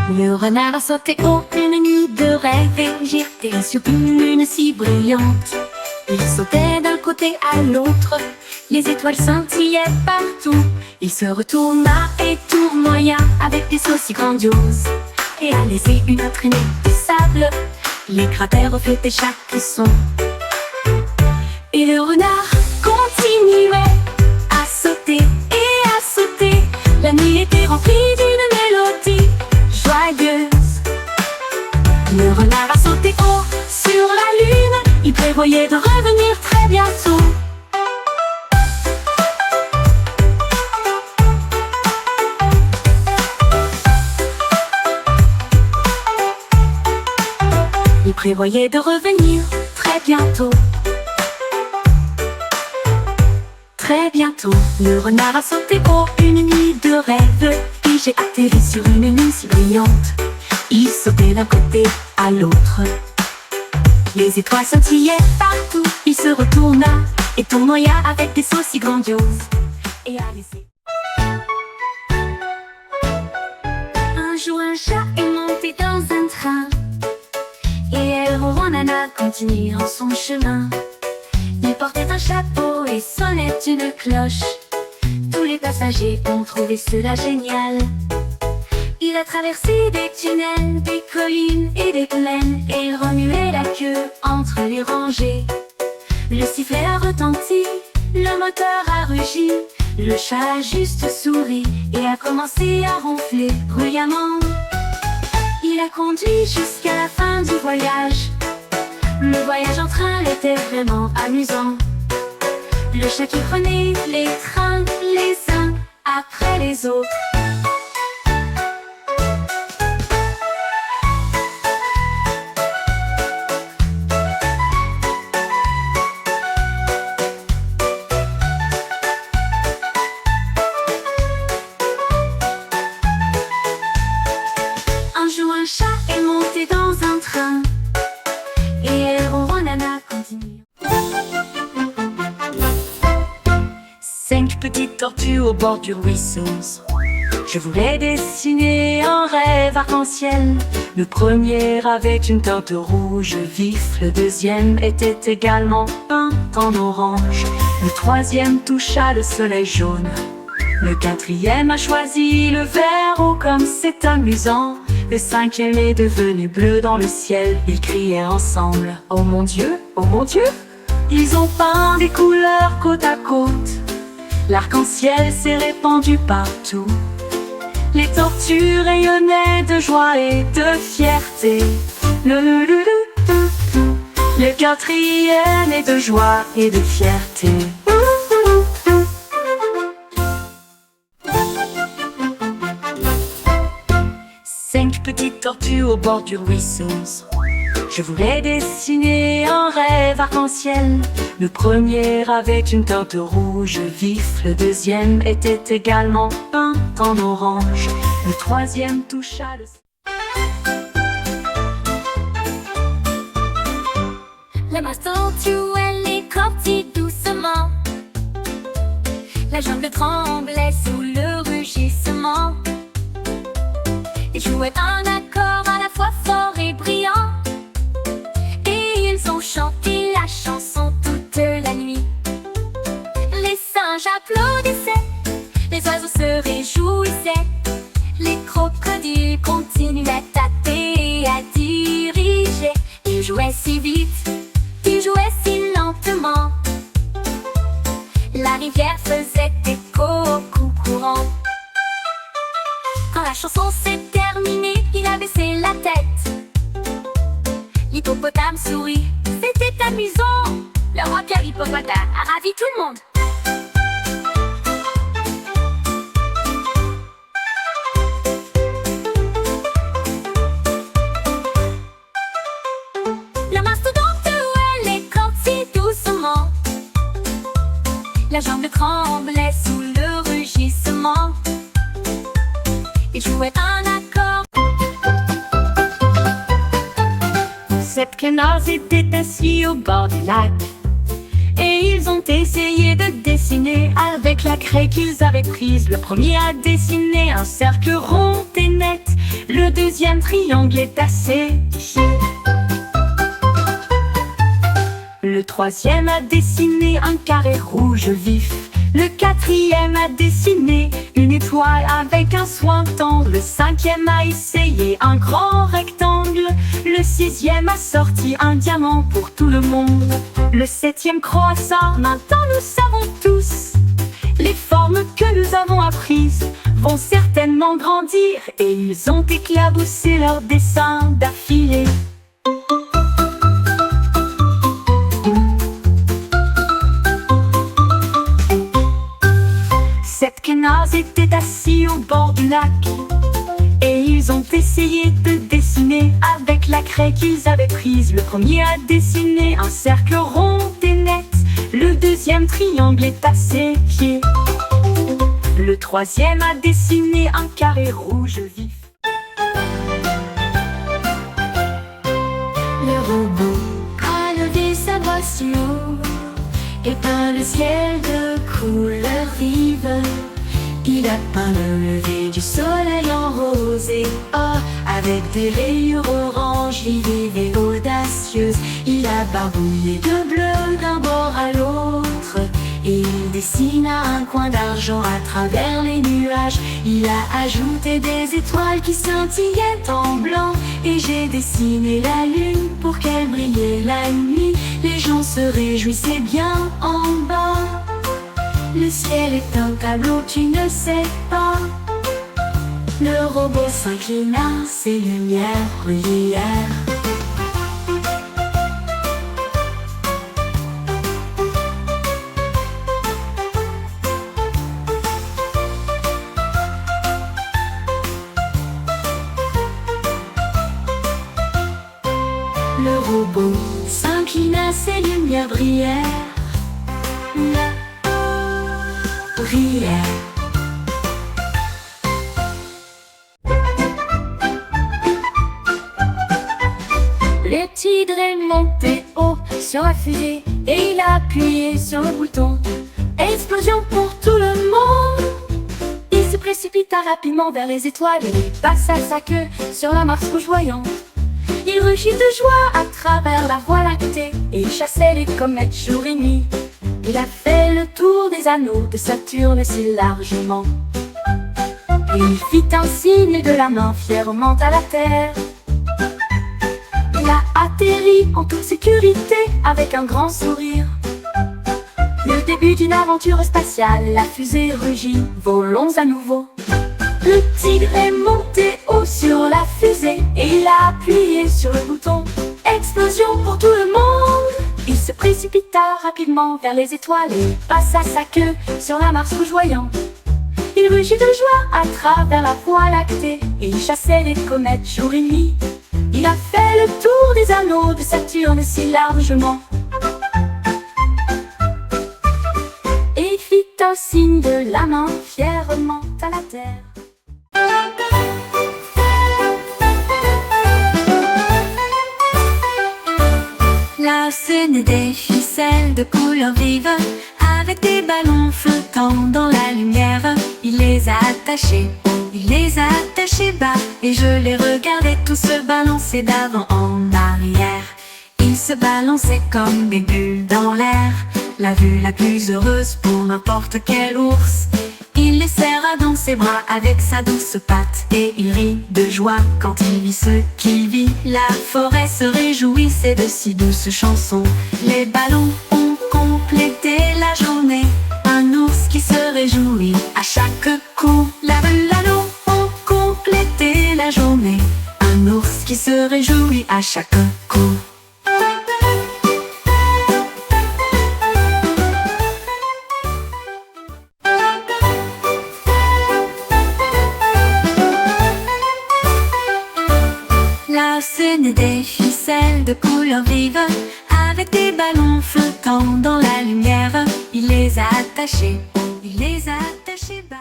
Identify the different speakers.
Speaker 1: Le renard a sauté haut une nuit de rêve et j'étais sur une lune si brillante. Il sautait d'un côté à l'autre, les étoiles scintillaient partout. Il se retourna et tournoya avec des sauts si grandioses, et a laissé une traînée de sable, les cratères reflétaient chaque son. Et le renard continuait à sauter et à sauter. La nuit était remplie d'une mélodie joyeuse. Le renard a sauté haut sur la lune, il prévoyait de revenir très bientôt. Il prévoyait de revenir très bientôt. Très bientôt, le renard a sauté haut une nuit de rêve, et j'ai atterri sur une lune si brillante. Il sautait d'un côté à l'autre, les étoiles scintillaient partout. Il se retourna et tournoya avec des sauts si grandioses, et a laissé. Un jour un chat est monté dans un train, et elle Ronana continuant son chemin. Il portait un chapeau et sonnait une cloche. Tous les passagers ont trouvé cela génial. Il a traversé des tunnels, des collines et des plaines, et il remuait la queue entre les rangées. Le sifflet a retenti, le moteur a rugi. Le chat a juste souri et a commencé à ronfler bruyamment. Il a conduit jusqu'à la fin du voyage. Le voyage en train était vraiment amusant. Le chat qui prenait les trains les uns après les autres. Un jour un chat est monté dans un train, et elle Ronana continue. 5 petites tortues au bord du ruisseau. Je voulais dessiner un rêve arc-en-ciel. Le premier avait une teinte rouge vif, le deuxième était également peint en orange. Le troisième toucha le soleil jaune. Le quatrième a choisi le vert haut comme c'est amusant. Le cinquième est devenu bleu dans le ciel. Ils criaient ensemble: oh mon Dieu, oh mon Dieu! Ils ont peint des couleurs côte à côte. L'arc-en-ciel s'est répandu partout. Les tortues rayonnaient de joie et de fierté. Le quatrième est de joie et de fierté. 5 petites tortues au bord du ruisseau. Je voulais dessiner un rêve arc-en-ciel. Le premier avait une teinte rouge vif, le deuxième était également peint en orange. Le troisième toucha le... La masse tortue, elle est sortie doucement. La jungle tremblait sous le rugissement. Ils jouaient un accord à la fois fort et brillant, et ils ont chanté la chanson toute la nuit. Les singes applaudissaient, les oiseaux se réjouissaient, les crocodiles continuaient à tâter et à diriger. Ils jouaient si vite, ils jouaient si lentement. La rivière faisait écho au coup courant. Quand la chanson s'est terminée, il a baissé la tête. L'hippopotame sourit, c'était amusant. Le roi Pierre Hippopotame a ravi tout le monde. La mastodonte, elle est sortie doucement. La jungle tremblait sous le rugissement. Ils jouaient un accord. 7 canards étaient assis au bord du lac, et ils ils ont essayé de dessiner avec la craie qu'ils avaient prise. Le premier a dessiné un cercle rond et net. Le deuxième triangle est assez difficile. Le troisième a dessiné un carré rouge vif. Le quatrième a dessiné une étoile avec un soin tendre. Le cinquième a essayé un grand rectangle. Le sixième a sorti un diamant pour tout le monde. Le septième croissant. Maintenant nous savons tous, les formes que nous avons apprises vont certainement grandir. Et ils ont éclaboussé leurs dessins d'affilée. Sept canards étaient assis au bord du lac, et ils ont essayé de dessiner avec la craie qu'ils avaient prise. Le premier a dessiné un cercle rond et net. Le deuxième triangle est à ses pieds. Le troisième a dessiné un carré rouge vif.
Speaker 2: Le robot a levé sa voix si haut et peint le ciel de couleurs vives. Il a peint le lever du soleil en rose et or, avec des rayures orange vives et audacieuses. Il a barbouillé de bleu d'un bord à l'autre, et il dessina un coin d'argent à travers les nuages. Il a ajouté des étoiles qui scintillaient en blanc, et j'ai dessiné la lune pour qu'elle brillait la nuit. Les gens se réjouissaient bien en bas. Le ciel est un tableau, tu ne sais pas. Le robot s'inclina, ses lumières brillèrent. Le robot s'inclina, ses lumières brillèrent. Brillèrent. Le tigre est monté haut sur la fusée et il a appuyé sur le bouton. Explosion pour tout le monde. Il se précipita rapidement vers les étoiles et passa sa queue sur la Mars rougeoyante. Il rugit de joie à travers la voie lactée et il chassait les comètes jour et nuit. Il a fait le tour des anneaux de Saturne si largement, et il fit un signe de la main fièrement à la terre. Il a atterri en toute sécurité avec un grand sourire. Le début d'une aventure spatiale, la fusée rugit, volons à nouveau. Le tigre est monté haut sur la fusée et il a appuyé sur le bouton. Explosion pour tout le monde. Il se précipita rapidement vers les étoiles et passa sa queue sur la Mars rougeoyante. Il rugit de joie à travers la voie lactée et il chassait les comètes jour et nuit. Il a fait le tour des anneaux de Saturne si largement, et il fit un signe de la main fièrement à la terre. Là ce n'est des ficelles de couleurs vives, avec des ballons flottant dans la lumière. Il les a attachés haut, il les a attachés bas, et je les regardais tous se balancer d'avant en arrière. Ils se balançaient comme des bulles dans l'air, la vue la plus heureuse pour n'importe quel ours. Il les serra dans ses bras avec sa douce patte, et il rit de joie quand il vit ce qu'il vit. La forêt se réjouissait de si douces chansons. Les ballons ont complété la journée, un ours qui se réjouit à chaque coup. La balado ont complété la journée, un ours qui se réjouit à chaque coup. Là ce n'est des ficelles de couleurs vives, avec des ballons flottant dans la lumière. Il les a attachés haut, il les a attachés bas.